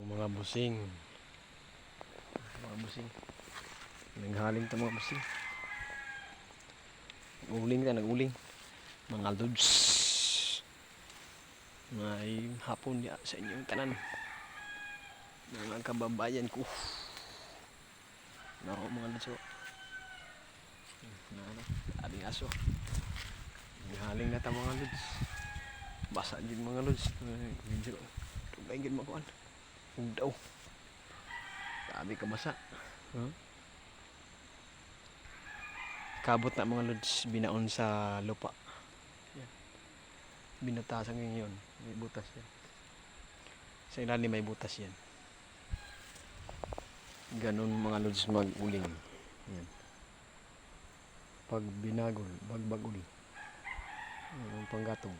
Mga busing, naghaling ta mga busing. Nag-uling mga lods. May hapon ya sa inyong tanan, mga kababayan ko. Mga lods, abing aso. Naghaling na ta mga lods. Basa din mga lods. Medyo tugay gid makuan. Daw. Sabi ka basa. Kabot na mga lods, binaon sa lupa. Yan. Binutasan ngayon. May butas yan. Sa ilalim may butas yan. Ganun mga lods mag-uling. Yan. Pag binagol, bagbagol. Yung panggatong.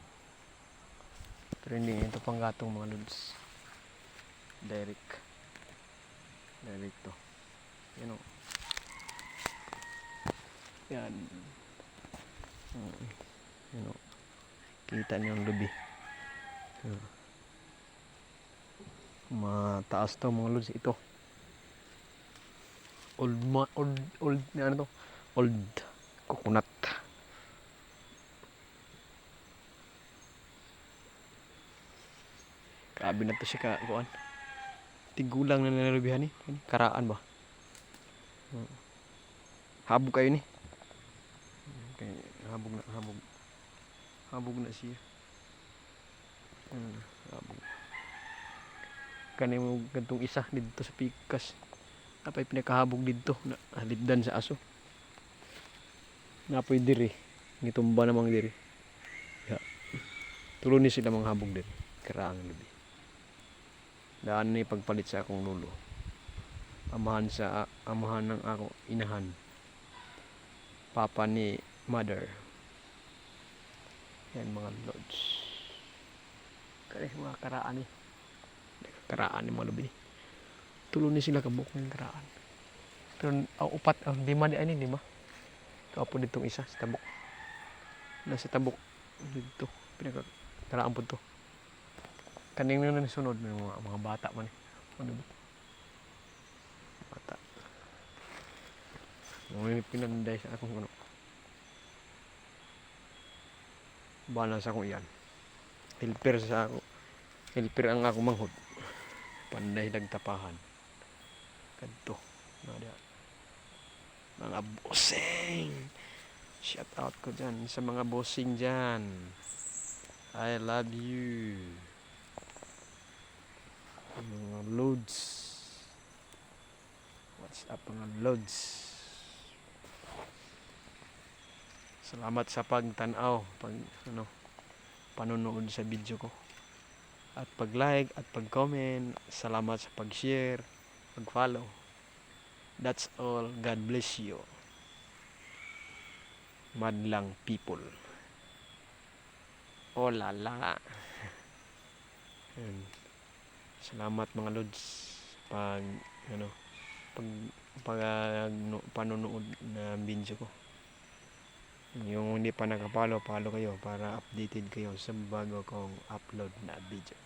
Pero hindi ito panggatong mga lods. Direct to. Yan o. Yan. Yan o. Kita niyo ang lubi. Mataas to mga lods. Ito old ano to? Old coconut. Grabe na to siya kuan. Tigulang na nalalubihan ni. Karaan ba? Habog kayo ni. Okay, habog na siya. Habog. Kani mo gantong isa dito sa pikas. Napay pinakahabog dito na halipdan sa aso. Napoy diri. Gitumba namang diri. Ya. Tulo ni sila mga habog diri. Karaang lubi. Daan ni pagpalit sa akong lolo. Amahan ng ako inahan. Papa ni mother. Yan mga lods. Kaya mga karaan ni. Karaan ni mga lubi. Tulo ni sila kabuk ng karaan. Pero upat, lima di ani, lima. Kapo ditong isa sa tabok. Nasa tabok dito. Pinakakaraan po to. Kaning na sunod may mga bata man eh. Ano ba? Bata. May pinanday sa akong ano. Bala sa akong iyan. Helper ang ako manghod. Panday nagtapahan. Kadto. Mga bossing. Shout out ko dyan sa mga bossing dyan. I love you. Mga loads. What's up mga loads? Salamat sa pagtanaw, panonood sa video ko. At pag-like at pag-comment. Salamat sa pag-share, pag-follow. That's all. God bless you. Madlang people. Oh lala. Salamat mga lods panonood na video ko. Yung hindi pa nakapalo, follow kayo para updated kayo sa bago kong upload na video.